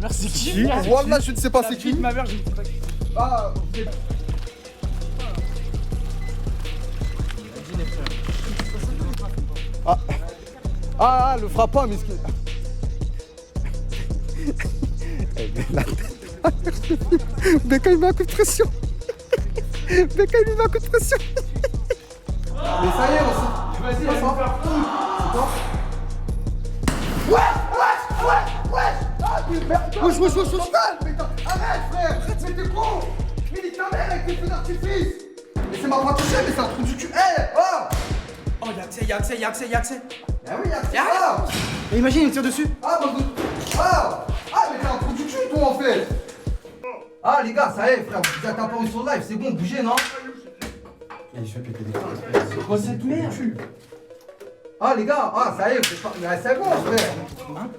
mère, c'est qui? Voilà, je ne sais pas c'est qui. Ma mère, je ne sais pas qui. Ah, ok. Ah, le frappe pas, miskin. Becca, il met un coup de pression. Becca, il lui met un coup de pression. Mais ça y est, on s'est... Vas-y, on s'en faire foutre. C'est quoi? Wesh, arrête, frère. Mais t'es con. Mais nique ta mère avec tes feux d'artifice. Mais c'est ma voix touchée, mais c'est un trou du cul. Oh. Oh, y'a accès. Ah oui, y'a ça. Mais imagine, il tire dessus. Ah, mais t'es un trou du cul, toi, en fait. Ah, les gars, ça y est, frère, vous êtes apparus sur live, c'est bon, bougez, non? Et je vais péter des câbles. C'est quoi cette merde? Ah, les gars, ça y est, c'est bon, frère. Hein?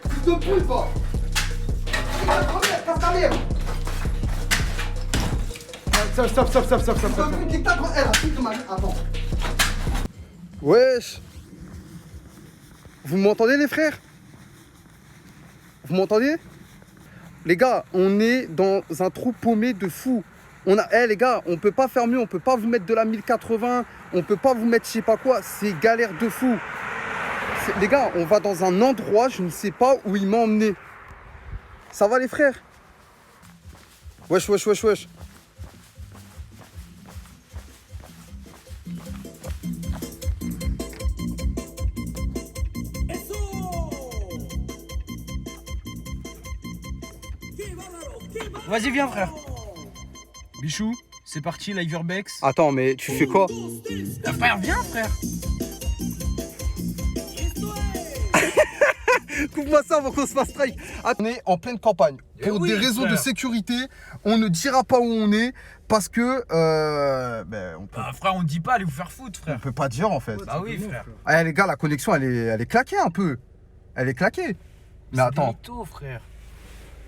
Fils de pute, va. Casse ta mère. Stop. Attends. Wesh. Vous m'entendez, les frères? Vous m'entendez? Les gars, on est dans un trou paumé de fou. Les gars, on peut pas faire mieux, on peut pas vous mettre de la 1080, on peut pas vous mettre je sais pas quoi, c'est galère de fou. Les gars, on va dans un endroit, je ne sais pas où il m'a emmené. Ça va les frères? Wesh. Vas-y, viens, frère. Bichou, c'est parti, live Urbex. Attends, mais tu fais quoi? Frère, viens, frère. Coupe-moi ça avant qu'on se fasse strike. On est en pleine campagne. Pour des raisons de sécurité, on ne dira pas où on est parce que on peut... frère, on dit pas, allez vous faire foutre, frère. On peut pas dire en fait. Ah oui, frère. Ah, les gars, la connexion elle est claquée un peu. Elle est claquée. Mais attends. Mytho, frère.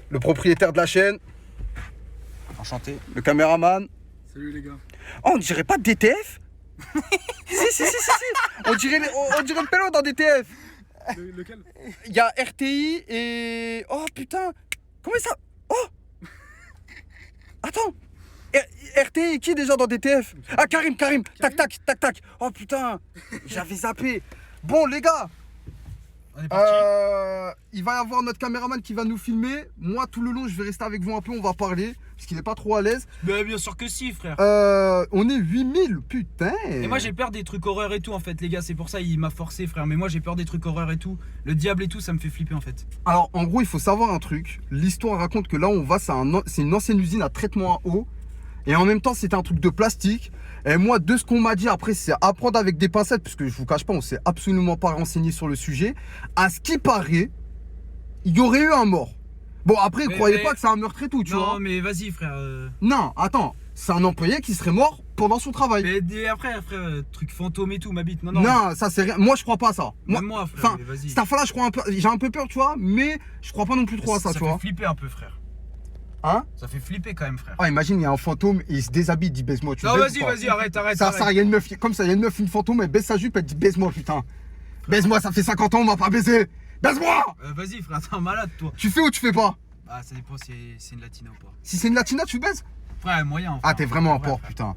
Le propriétaire de la chaîne. Enchanté. Le caméraman. Salut les gars. Oh, on dirait pas DTF? si. On dirait le pélo dans DTF. Lequel? Il y a RTI et... Oh putain. Comment ça... Oh. Attends. RTI qui déjà dans DTF? Ah, Karim. Tac. Oh putain. J'avais zappé. Bon les gars. On est parti. Il va y avoir notre caméraman qui va nous filmer. Moi tout le long je vais rester avec vous un peu, on va parler. Parce qu'il n'est pas trop à l'aise. Mais bien sûr que si, frère. On est 8000, putain. Et moi j'ai peur des trucs horreurs et tout en fait, les gars, c'est pour ça il m'a forcé, frère. Mais moi j'ai peur des trucs horreurs et tout. Le diable et tout, ça me fait flipper en fait. Alors en gros il faut savoir un truc. L'histoire raconte que là où on va, c'est une ancienne usine à traitement à eau. Et en même temps c'était un truc de plastique. Et moi de ce qu'on m'a dit après, c'est à prendre avec des pincettes. Parce que je vous cache pas, on s'est absolument pas renseigné sur le sujet. À ce qui paraît, il y aurait eu un mort. Bon après, croyez pas que c'est un meurtre et tout, tu vois. Non mais vas-y, frère. Non, attends, c'est un employé qui serait mort pendant son travail. Mais après, frère, truc fantôme et tout, ma bite. Non. Non, ça c'est rien. Moi je crois pas à ça. Moi, frère, enfin, vas-y. cette affaire-là, je crois un peu. J'ai un peu peur, tu vois, mais je crois pas non plus trop à ça, tu vois. Ça fait flipper un peu, frère. Hein? Ça fait flipper quand même, frère. Ah, imagine, il y a un fantôme et il se déshabille, il dit baise-moi, tu Non, baises ou pas? vas-y, arrête. Ça, il y a une meuf, comme ça, il y a une meuf, une fantôme, elle baisse sa jupe, elle dit baise-moi, putain. Baise-moi, ça fait 50 ans, on m'a pas baisé. Baise-moi! Vas-y, frère, t'es un malade, toi. Tu fais ou tu fais pas? Ah, ça dépend si c'est une latina ou pas. Si c'est une latina, tu baises? Frère, moyen. Frère. Ah, t'es vraiment un porc, putain.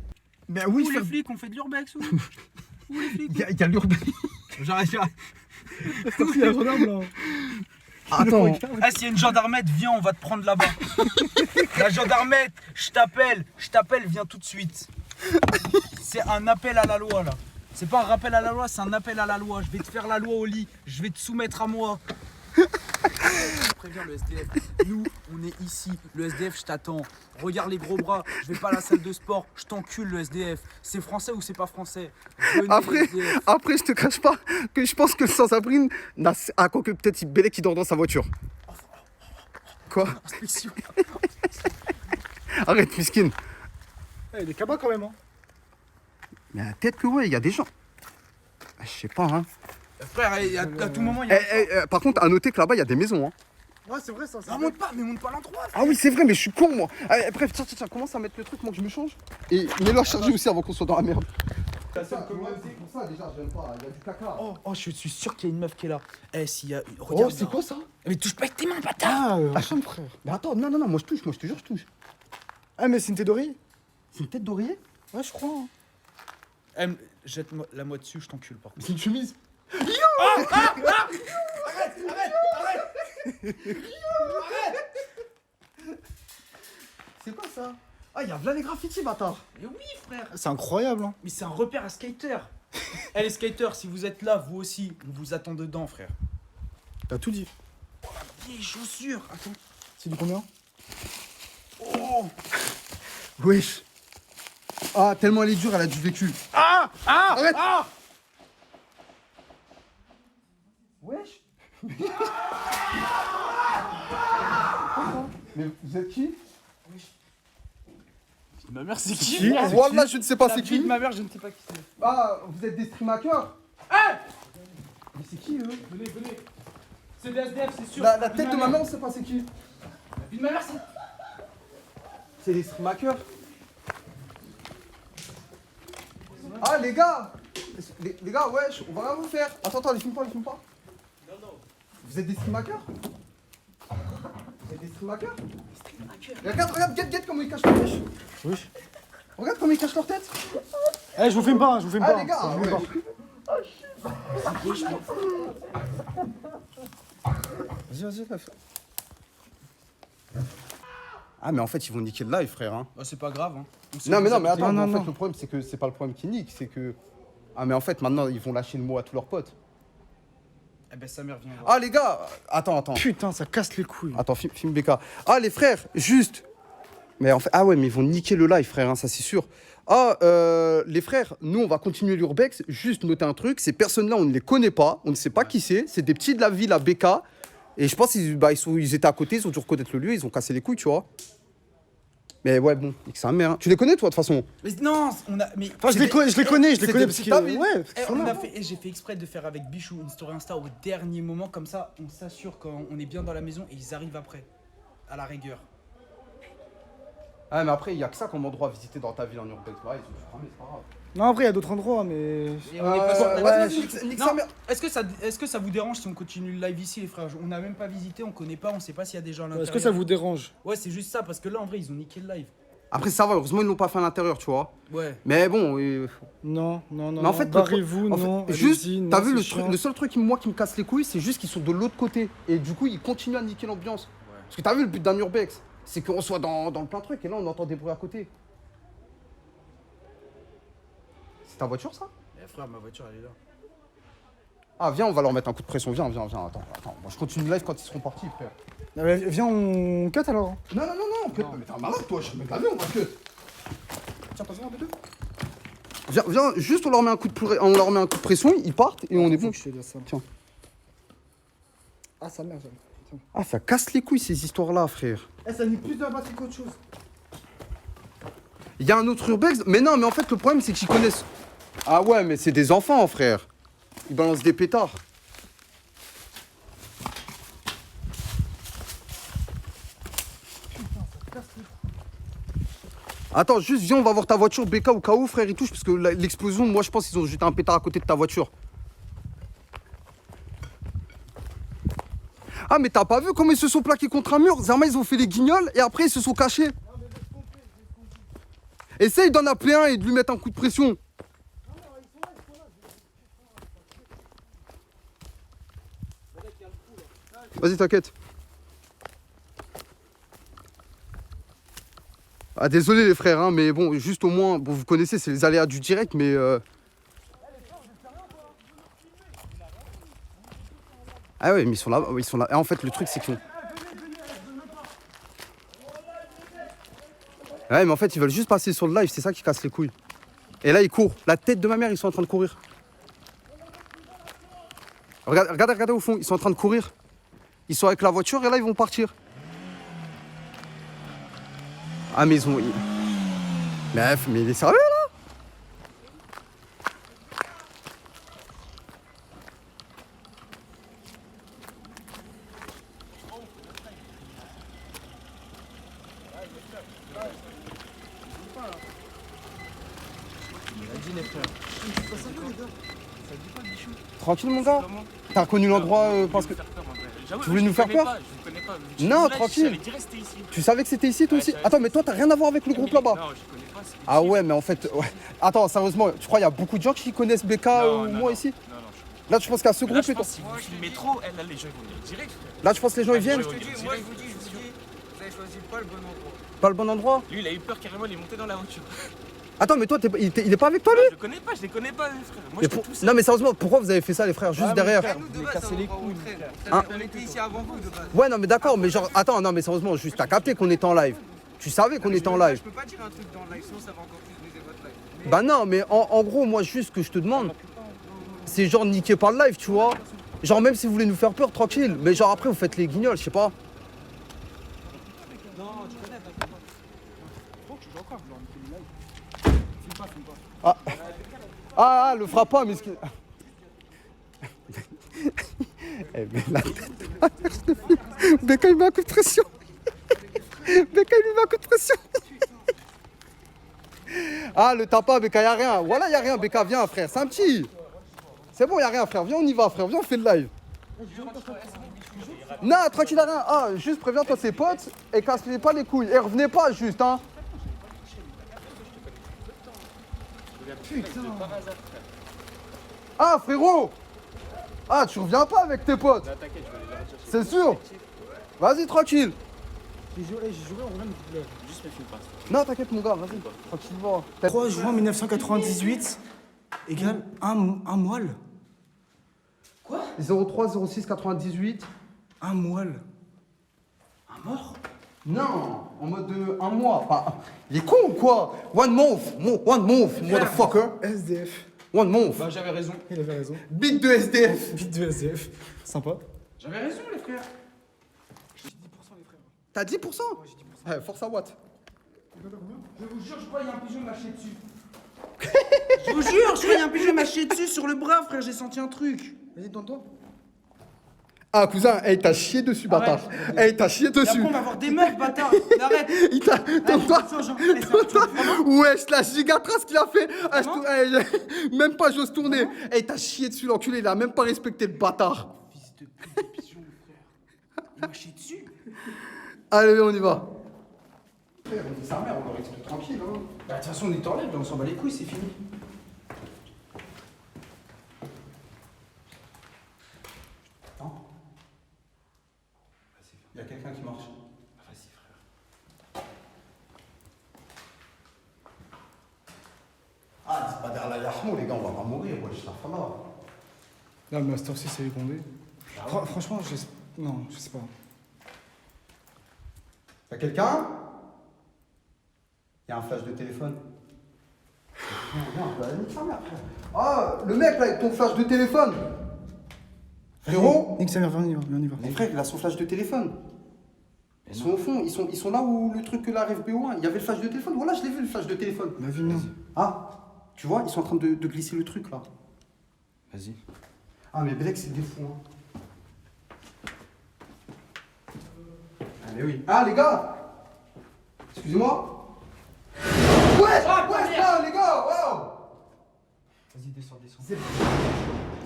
Mais oui, les flics, on fait de l'urbex ou les flics? Il y a l'urbex. J'arrête. Il y a un gendarme là. Attends. Ah, s'il y a une gendarmette, viens, on va te prendre là-bas. La gendarmette, je t'appelle, viens tout de suite. C'est un appel à la loi là. C'est pas un rappel à la loi, c'est un appel à la loi. Je vais te faire la loi au lit, je vais te soumettre à moi. Préviens le SDF. Nous, on est ici. Le SDF, je t'attends. Regarde les gros bras. Je vais pas à la salle de sport. Je t'encule le SDF. C'est français ou c'est pas français? Après, je te cache pas que je pense que le sans-abri n'a. Ah, quoi que peut-être il Bélé qui dort dans sa voiture. Quoi? Inspection. Arrête, miskin. Il y a des cabas quand même, hein. Mais peut-être que ouais, il y a des gens. Je sais pas, hein. Frère, à tout moment, il y a. Par contre, à noter que là-bas, il y a des maisons, hein. Ouais, c'est vrai ça. Ah, monte pas l'endroit. Ah oui, c'est vrai, mais je suis con, moi. Allez, bref, tiens, commence à mettre le truc, moi que je me change. Et mets-le à charger aussi avant qu'on soit dans la merde. La seule communauté. C'est pour ça, déjà, j'aime pas. Il y a du caca. Oh, je suis sûr qu'il y a une meuf qui est là. Eh, s'il y a. Oh, Regarde. c'est quoi ça? Mais touche pas avec tes mains, bâtard. Ah, chum, frère. Mais attends, non, moi je touche, moi je te jure, je touche. Ah, mais c'est une tête d'oreiller? C'est une tête d'oreiller? Ouais, je crois. Hein. Eh, jette-la-moi dessus, je t'encule par contre. C'est une chemise. C'est quoi ça? Ah, il y a là les graffitis, bâtard. Mais oui, frère. C'est incroyable, hein. Mais c'est un repère à skater. Eh, les skaters, si vous êtes là, vous aussi, on vous attend dedans, frère. T'as tout dit. Les chaussures. Attends. C'est du combien? Oh. Wesh. Ah, tellement elle est dure, elle a du vécu. Arrête. Wesh. Mais vous êtes qui? Ma mère, c'est qui? Wallah, je ne sais pas La c'est vie qui. de ma mère, je ne sais pas qui c'est. Ah, vous êtes des streamhackers? Mais c'est qui eux? Venez. C'est des SDF, c'est sûr. La tête de ma mère, on sait pas c'est qui. La vie de ma mère, c'est. C'est des streamhackers. Ah les gars, les gars, wesh, on va rien vous faire. Attends, les filme pas. Non. Vous êtes des streamhackers? Vous êtes des streamhackers? Regarde, guette comment ils cachent leur tête. Oui. Regarde comment ils cachent leur tête. Eh, je vous filme pas, hein, je vous filme Ah pas. les gars, Je vous filme pas. Vas-y, bref. Ah mais en fait ils vont niquer le live frère hein. Bah, c'est pas grave, hein. Non mais attends, Non, en non. fait le problème c'est que c'est pas le problème qui nique, c'est que... Ah mais en fait maintenant ils vont lâcher le mot à tous leurs potes. Eh ben, sa mère vient voir. Ah les gars, attends. Putain, ça casse les couilles. Attends, film BK. Ah les frères, juste. Mais en fait, ah ouais, mais ils vont niquer le live, frère, hein, ça c'est sûr. Ah, les frères, nous on va continuer l'urbex. Juste noter un truc, ces personnes-là, on ne les connaît pas, on ne sait pas qui c'est. C'est des petits de la ville à BK. Et je pense qu'ils étaient à côté, ils ont dû reconnaître le lieu, ils ont cassé les couilles, tu vois. Mais ouais, bon, c'est un merde. Tu les connais toi de toute façon? Mais non, on a. Mais Enfin, je les connais, c'est parce des que. petits tables. Ouais, parce qu'ils Eh, sont on là. a fait, et j'ai fait exprès de faire avec Bichou une story Insta au dernier moment, comme ça on s'assure qu'on est bien dans la maison et ils arrivent après, à la rigueur. Ah mais après, il y a que ça comme endroit à visiter dans ta ville en urbex. Bah, ils ont fait cramer, c'est pas grave. Non, après, il y a d'autres endroits, mais. Et on est pas sur- ouais, nique Non, sa mère. est-ce que ça vous dérange si on continue le live ici, les frères? On n'a même pas visité, on connaît pas, on sait pas s'il y a des gens à l'intérieur. Est-ce que ça vous dérange? Ouais, c'est juste ça, parce que là en vrai ils ont niqué le live. Après ça va, heureusement ils l'ont pas fait à l'intérieur, tu vois. Ouais. Mais bon, Non. mais en fait, barrez-vous, en fait, non. juste, allez-y, non, t'as vu c'est le chiant. truc, le seul truc qui me casse les couilles, c'est juste qu'ils sont de l'autre côté. Et du coup, ils continuent à niquer l'ambiance. Parce que t'as vu le but d'un urbex, c'est qu'on soit dans le plein truc et là on entend des bruits à côté. C'est ta voiture ça? Eh, frère, ma voiture elle est là. Ah viens, on va leur mettre un coup de pression, viens, attends. Moi je continue le live quand ils seront partis, frère. Ah, bah, viens, on cut alors. Non, cut. Mais t'es un malade toi, je mets ta vie, on va cut. Tiens, passe-moi un peu deux. Viens, juste on leur met un coup de pression, ils partent et on est bon. Je te dis ça. Tiens. Ah, sa mère, j'aime. Tiens. Ah ça casse les couilles ces histoires-là, frère. Eh, ça nique plus de la batterie qu'autre chose. Il y a un autre urbex, mais non, mais en fait le problème c'est qu'ils connaissent. Ah ouais, mais c'est des enfants, frère. Ils balancent des pétards. Attends, juste viens, on va voir ta voiture, BK au cas où, frère, il touche, parce que l'explosion, moi je pense qu'ils ont jeté un pétard à côté de ta voiture. Ah, mais t'as pas vu comment ils se sont plaqués contre un mur? Zerma, ils ont fait les guignols et après ils se sont cachés. Essaye d'en appeler un et de lui mettre un coup de pression. Vas-y, t'inquiète. Ah, désolé les frères, hein, mais bon, juste au moins, bon, vous connaissez, c'est les aléas du direct, mais... Ah ouais, mais ils sont là, ils sont là. Et en fait, le truc, c'est qu'ils ont... Ouais, mais en fait, ils veulent juste passer sur le live, c'est ça qui casse les couilles. Et là, ils courent. La tête de ma mère, ils sont en train de courir. Regardez au fond, ils sont en train de courir. Ils sont avec la voiture et là, ils vont partir. Ah, mais ils ont... Mais il est sérieux, là? Tranquille, mon gars. T'as reconnu l'endroit parce que. Tu voulais nous faire peur? Je vous connais pas. Non, tranquille. J'avais direct c'était ici. Tu savais que c'était ici, toi aussi? Ouais, Attends, mais toi, t'as rien à voir avec le groupe là-bas? Non, je connais pas. c'est Ah ici. ouais, mais en fait, ouais. Attends, sérieusement, tu crois qu'il y a beaucoup de gens qui connaissent BK Non, ou non, moi non. ici? Non, non. Là, tu penses qu'à ce Là, groupe je et pense toi? que si vous filmez trop, là, les gens ils vont venir direct. frère. Là, tu penses que les gens ils viennent? Ouais, ouais. Moi je vous dis, vous avez choisi pas le bon endroit. Pas le bon endroit? Lui, il a eu peur carrément, il est monté dans la voiture. Attends, mais toi, il est pas avec toi, lui? Je les connais pas, les frères. Moi, Mais je pour- tout seul. Non, mais sérieusement, pourquoi vous avez fait ça, les frères, juste derrière? Nous de base, cassé les couilles. Hein On était ici avant vous de base. Ouais, non, mais d'accord, mais genre, attends, non, mais sérieusement, juste, t'as capté qu'on était en live. Tu savais qu'on était en live. Je peux pas dire un truc dans le live, sinon ça va encore plus briser votre live. Mais Bah non, mais en gros, moi, juste ce que je te demande, c'est genre niquer par le live, tu vois. Genre, même si vous voulez nous faire peur, tranquille. Mais genre, après, vous faites les guignols, je sais pas. Ah, le frappe pas, mais ce qui. Eh, mais la tête. Becca, il met un coup de pression. Becca, il lui met un coup de pression. Ah, le tapa, Becca, y'a rien. Voilà, y'a rien, Becca, viens, frère. C'est un petit. C'est bon, y'a rien, frère. Viens, on y va, frère. Viens, on fait le live. Non, tranquille, y'a rien. Ah, juste préviens-toi tes potes et casse-les pas les couilles. Et revenez pas, juste, hein. Ah, frérot. Ah, tu reviens pas avec tes potes. C'est sûr. Vas-y, tranquille. J'ai joué au roulette. Juste me filme pas. Non, t'inquiète, mon gars, vas-y. Tranquillement. 3 juin 1998 égale un moelle. 03 06 98. Un moelle. Non, en mode de un mois. Pas... Il est con ou quoi? One month, motherfucker. SDF. One month. Bah j'avais raison. Il avait raison. Beat de SDF. Vite de SDF. Sympa. J'avais raison les frères. T'as 10%? Ouais, force à Watt. Je vous jure, je crois qu'il y a un pigeon mâché dessus. Je vous jure, je crois qu'il y a un pigeon mâché dessus sur le bras, frère, j'ai senti un truc. Vas-y, donne-toi. Ah, cousin, hey, t'as chié dessus, bâtard. Hey, t'as chié Et après, dessus. on va avoir des meufs, bâtard. Arrête. Il t'a. Toi, Toi, wesh, la gigatrace qu'il a fait. Ah, même pas, j'ose tourner. Hey, t'as chié dessus, l'enculé, il a même pas respecté le bâtard. fils de pute, de pigeon, frère. Il m'a chié dessus. Allez, on y va. Frère, on dit sa mère, on aurait été tout tranquille, hein. Bah, de toute façon, on est en live, on s'en bat les couilles, c'est fini. Attends. Il y a quelqu'un qui marche. Vas-y, frère. Ah, c'est pas derrière la Yahmo, les gars, on va pas mourir, wesh, la femme là. Là, le Master 6, c'est répondé. Franchement, non, je sais pas. Y'a quelqu'un? Y'a un flash de téléphone. Ah, le mec là avec ton flash de téléphone. Frérot? Nique sa mère, viens, on y va. Mon frère, il a son flash de téléphone. Ils sont au fond, ils sont là où le truc que la RFBO1, il y avait le flash de téléphone. Voilà, je l'ai vu le flash de téléphone. Bah, viens. Ah, tu vois, ils sont en train de glisser le truc là. Vas-y. Ah, mais Belek, c'est des fous, hein. Ah, mais oui. Ah, les gars! Excusez-moi? Ouais, là, les gars, waouh! Vas-y, descends.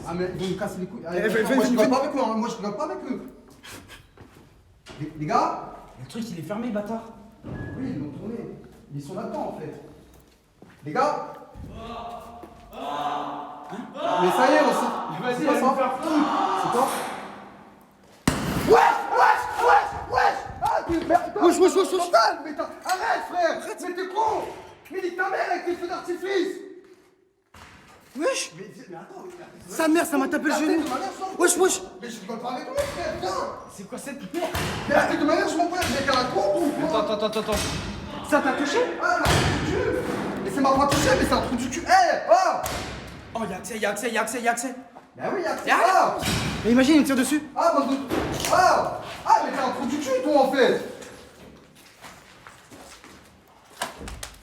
Ah, mais ils vont nous casser les couilles. Eh, Moi, je rigole pas avec eux, hein. Moi, je rigole pas avec eux. Les gars? Le truc, il est fermé, bâtard. Oui, ils l'ont tourné. Ils sont là-dedans, en fait. Les gars? Mais ça y est, on s'est... Vas-y, C'est quoi elle ça? va me faire foutre. C'est quoi? Wesh! Ah, wesh! Total, mais arrête, frère! Mais t'es con! Mais nique ta mère avec tes feux d'artifice! Wesh! Mais attends, Sa mère, ça m'a tapé le genou! Wesh! Mais je rigole pas avec toi, frère, viens! C'est quoi cette merde? Mais arrête de manière, je m'en prends, j'ai qu'à la con ou quoi? Attends. Ça t'a touché? Ah, la trou du cul! Mais c'est ma pas touché, mais c'est un trou du cul! Eh! Oh! Oh, y'a accès. Bah oui, y'a que ça! Mais imagine, il me tire dessus! Ah, bah, ah! Ah, mais t'es un trou du cul, toi, en fait!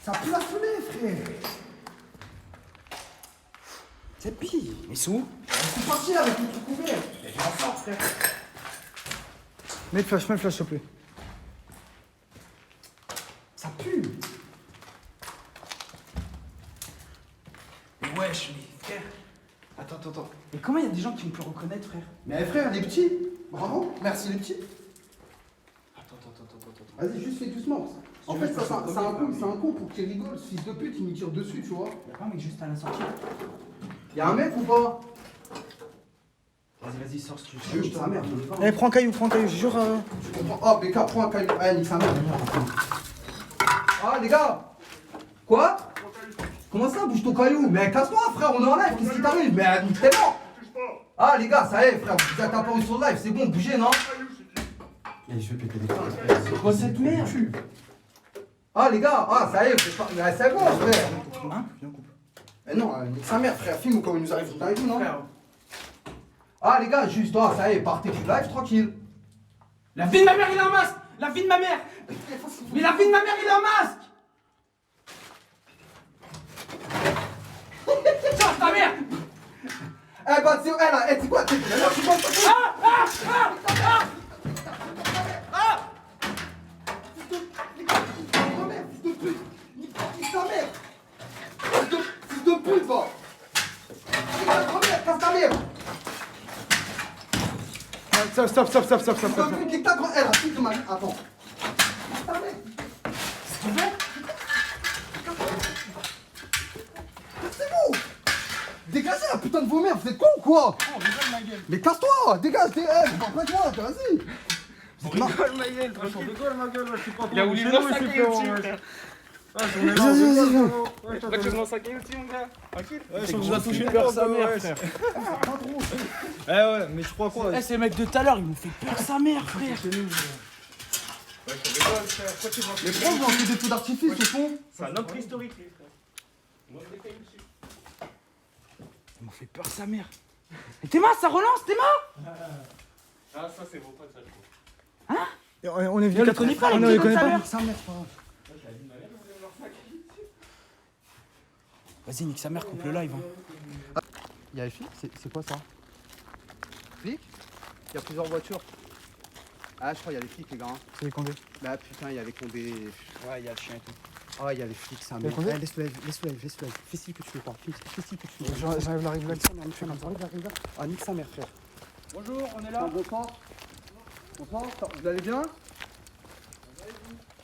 Ça pue la fumée, frère! C'est pire. Mais c'est où? Je suis parti avec le truc ouvert! Mais viens fort, frère. Mets le flash, s'il te plaît. Ça pue. Mais wesh, mais frère. Attends. Mais comment il y a des gens qui me peuvent reconnaître, frère? Mais frère, les petits. Bravo. Merci les petits. Attends. Vas-y, juste fais doucement. En fait, ça, c'est un con pour qu'il rigole. Ce fils de pute, il me tire dessus, tu vois. Y'a pas un mec juste à la sortie? Y'a un mec ou pas? Vas-y, sors ce que Je te merde. Eh, prends un caillou, je jure. Je comprends. Oh, BK, prends un caillou. Ah, nique sa mère. Ah, les gars. Quoi? Comment ça, bouge ton caillou? Mais casse-toi, frère, on est en live, qu'est-ce qui t'arrive? Mais nique t'es mort. Ah, les gars, ça y est, frère, vous êtes apparus sur le live, c'est bon, bougez, non? Et je vais péter les câbles. C'est quoi cette merde? Ah, les gars, ça y est, c'est bon, frère. Hein? Eh non, nique sa mère, frère, filme comme il nous arrive avec vous, non? Ah, les gars, juste, ça y est, partez du live, tranquille. La vie de ma mère, il a un masque! La vie de ma mère! Mais la vie de ma mère, il a un masque! Change ta mère! Eh bah, c'est là, c'est quoi? Tu penses Fils de pute, va! Casse ta mère! Stop. Nique ta grand... Eh, la fille de ma... Attends. Casse ta mère! Qu'est-ce que tu fais? Cassez-vous! Dégagez la putain de vos mères, vous êtes cons ou quoi? Oh, rigole ma gueule! Mais casse-toi! Dégage, pas de moi, vas-y! Rigole ma gueule, tranquille. Rigole ma gueule, je suis pas Il a voulu me saquer aussi, frère. Pourquoi tu m'as saqué aussi, mon gars? Tranquille. Je vous a touché peur sa mère, frère. Eh ouais, mais je crois quoi? Eh, ces mecs de tout à l'heure, ils m'ont fait peur sa mère, frère! Mais pourquoi vous lancez des feux d'artifice au fond? C'est un homme préhistorique, lui, frère. Ils m'ont fait des cailloux dessus. Ils m'ont fait peur sa mère! Mais Théma, ça relance, Théma! Ah, ça, c'est vos potes, ça, je crois. On est venu On les connaît pas, on les les deux connaît tout à pas. l'heure. Sa mère, frère. Vas-y, nique sa mère, coupe le live. Hein. Il y a les flics, c'est quoi ça? Flics? Il y a plusieurs voitures. Ah, je crois qu'il y a les flics, les gars. Hein. C'est les condés. Bah putain, il y a les condés. Ouais, il y a le chien et tout. Ah, il y a les flics, ça Les merde. condés? Laisse-le, fais ci que tu veux pas. Fais ci que tu veux. J'arrive là, Nique sa mère, Ah, nique sa mère, frère. Bonjour, on est là. Bonsoir. Bonsoir, vous allez bien?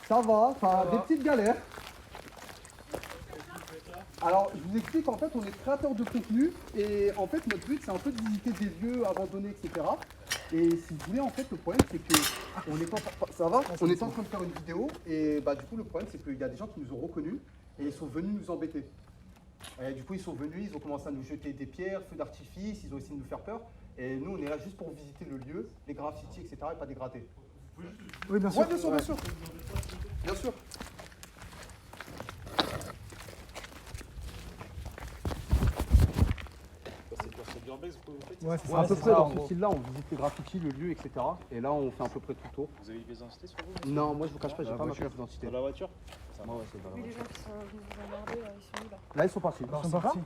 Ça va, des petites galères. Alors, je vous explique, en fait, on est créateur de contenu et en fait, notre but, c'est un peu de visiter des lieux abandonnés, etc. Et si vous voulez, en fait, le problème, c'est que on est pas, ça va, on est en train de faire une vidéo et bah du coup, le problème, c'est qu'il y a des gens qui nous ont reconnus et ils sont venus nous embêter. Et du coup, ils sont venus, ils ont commencé à nous jeter des pierres, feux d'artifice, ils ont essayé de nous faire peur. Et nous, on est là juste pour visiter le lieu, les graffitis, etc. et pas dégrader. Oui, bien sûr. Ouais, bien sûr, bien sûr. Bien sûr. Ouais, c'est Ouais, ça. à peu près dans ce style-là, on visite les graffitis, le lieu, etc. Et là, on fait à peu près tout le tour. Vous avez des identités sur vous? Non, moi je vous cache pas, j'ai pas ma carte d'identité. Dans la voiture? Moi, ouais, c'est dans la Oui, les voiture. gens qui sont venus vous emmerder, ils sont où là? Là, ils sont partis. Ils sont partis.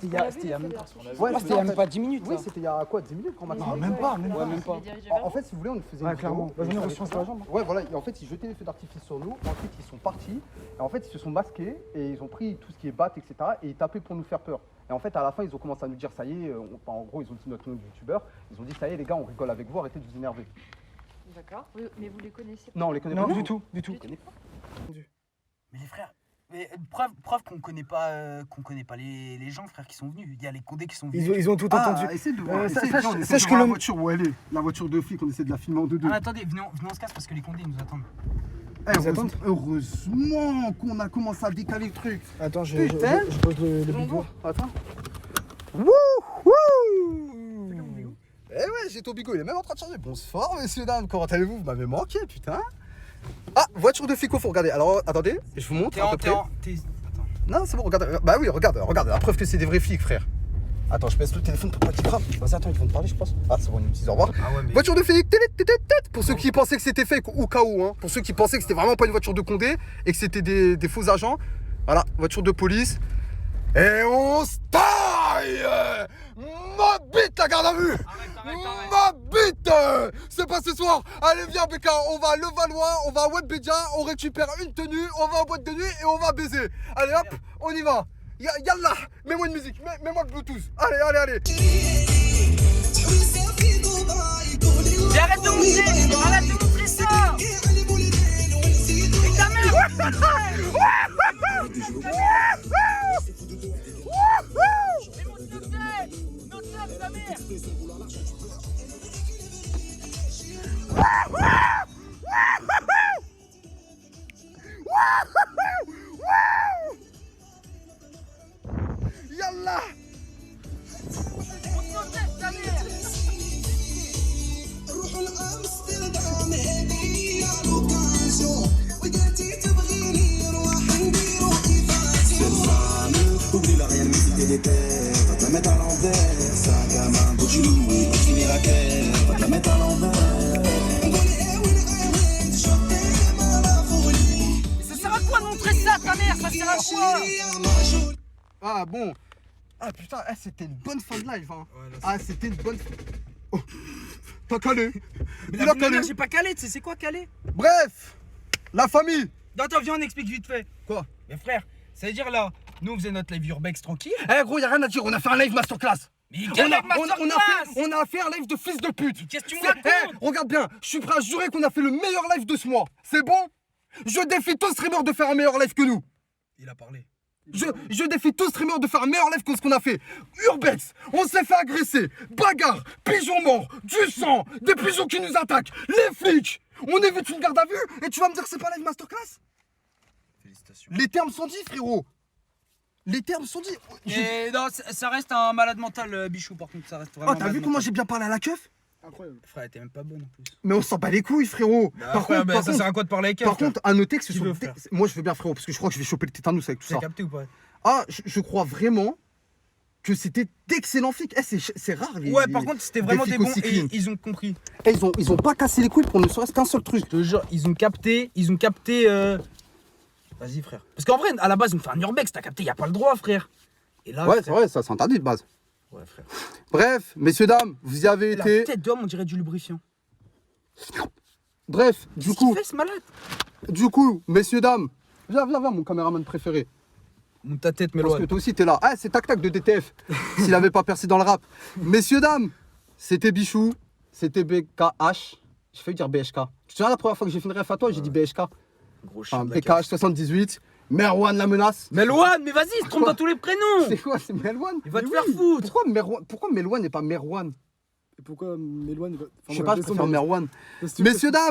C'était On l'a vu, les feux d'artifice. Ouais, c'était il y a même pas 10 minutes. Oui, ça. c'était il y a quoi, 10 minutes quand Mais maintenant? oui, même ouais, pas, même pas. Même Il pas. est dirigé vers En vous. fait, si vous voulez, on faisait Ouais, une clairement. vidéo. Vas-y, on Et reçoit sur la jambe. Ouais, voilà, et en fait, ils jetaient les feux d'artifice sur nous. Ensuite, ils sont partis. Et en fait, ils se sont masqués et ils ont pris tout ce qui est batte, etc. Et ils tapaient pour nous faire peur. Et en fait, à la fin, ils ont commencé à nous dire, ça y est, en gros, ils ont dit notre nom de youtubeur. Ils ont dit, ça y est, les gars, on rigole avec vous, arrêtez de vous énerver. D'accord. Oui, mais vous les connaissez pas? Non, on les connaît Non, pas du tout. Mais les frères, mais, preuve qu'on connaît pas les gens, frère, qui sont venus. Il y a les condés qui sont venus. Ils ont tout entendu. essaie de voir, Sache sache que le- voiture où elle est. La voiture de flic, on essaie de la filmer en deux. Ah, attendez, venez, on se casse parce que les condés ils nous attendent. Heureusement qu'on a commencé à décaler le truc. Attends, je Putain. pose le bigot. Attends. Wouhou! Eh ouais, j'ai ton bigot, il est même en train de charger. Bonsoir, messieurs, dames, comment allez-vous? Vous m'avez manqué, putain. Ah, voiture de flic au fond, regardez. Alors, attendez, je vous montre à peu près. Attends. Non, c'est bon, regarde. Bah oui, regarde, la preuve que c'est des vrais flics, frère. Attends, je baisse le téléphone pour pas qu'il crame. Vas-y, attends, ils vont te parler, je pense. Ah, c'est bon, ils me disent au revoir. Ah ouais, mais... Voiture de flic, pour ceux qui pensaient que c'était fake, au cas où, hein. Pour ceux qui pensaient que c'était vraiment pas une voiture de Condé et que c'était des faux agents. Voilà, voiture de police. Et on start! Aïe, ma bite la garde à vue. Ma bite. C'est pas ce soir. Allez viens BK, on va à Levallois, on va à Webedia, on récupère une tenue, on va en boîte de nuit et on va baiser. Allez hop, on y va. Yallah, mets-moi une musique, mets-moi le Bluetooth. Allez, allez, allez. Mais arrête de montrer ça. Et ta mère. Ta mère. Yallah. Oublie la réalité des terres, va te la mettre à l'envers. Sac à main, Gucci Louis, va finir à terre, va te la mettre à l'envers. Ça sert à quoi de montrer ça, ta mère? Ça sert à quoi? Ah bon. Ah putain, c'était une bonne fin de live hein. Ah c'était une bonne. Oh. T'as calé. Mais Il la a calé. j'ai pas calé, tu sais c'est quoi calé? Bref, la famille. Attends, viens, on explique vite fait. Quoi? Mais frère, ça veut dire là, nous on faisait notre live urbex tranquille. Eh gros, y'a rien à dire, on a fait un live masterclass. Mais quel live On a fait un live de fils de pute. Qu'est-ce que tu me C'est- racontes? regarde bien, je suis prêt à jurer qu'on a fait le meilleur live de ce mois. C'est bon? Je défie tous streamers de faire un meilleur live que nous. Il a parlé. Je défie tous streamers de faire un meilleur live que ce qu'on a fait. Urbex, on s'est fait agresser. Bagarre, pigeons morts, du sang, des pigeons qui nous attaquent, les flics. On évite une garde à vue et tu vas me dire que c'est pas live masterclass? Félicitations. Les termes sont dits, frérot. Les termes sont dits. Et non, ça reste un malade mental, Bichou, par contre, ça reste vraiment. Oh, t'as malade vu comment mental. j'ai bien parlé à la keuf? Incroyable. Frère, elle était même pas bonne en plus. Mais on s'en bat les couilles, frérot. Par contre, ça sert à quoi de parler avec elle? Par contre, à noter que ce Qui sont veut, des- frère moi je veux bien, frérot, parce que je crois que je vais choper le tétanos avec tout t'as ça. capté ou pas? Ah, je crois vraiment que c'était d'excellents flics. Eh, c'est rare. Ouais, par contre, c'était vraiment des flics bons aussi et clean. ils ont compris. Eh, ils ont pas cassé les couilles pour ne serait-ce qu'un seul truc. Je te jure, ils ont capté. Vas-y, frère. Parce qu'en vrai, à la base, on fait un urbex, t'as capté, y a pas le droit, frère. Et là, Ouais, frère- c'est vrai, ça c'est interdit de base. Ouais, frère. Bref, messieurs, dames, vous y avez La été. tête d'homme, on dirait du lubrifiant. Bref, du Qu'est-ce qu'il coup, fait, ce malade? messieurs, dames, viens, mon caméraman préféré. Monte ta tête, Parce Méloine. que toi aussi, t'es là. Ah, c'est Tac Tac de DTF. S'il avait pas percé dans le rap. Messieurs, dames, c'était Bichou, c'était BKH. J'ai failli dire BHK. Tu te souviens la première fois que j'ai fait une ref à toi, j'ai dit BHK. Gros chien Enfin, de la cage. BKH 78. Merwan la menace. Meloine, mais vas-y, il se trompe dans tous les prénoms. C'est quoi, c'est Merwan? Il va te Mais faire oui. foutre. Pourquoi Merwan n'est pas Merwan? Et pourquoi Méloine Je sais pas, je préfère Merwan. Messieurs, Messieurs, dames,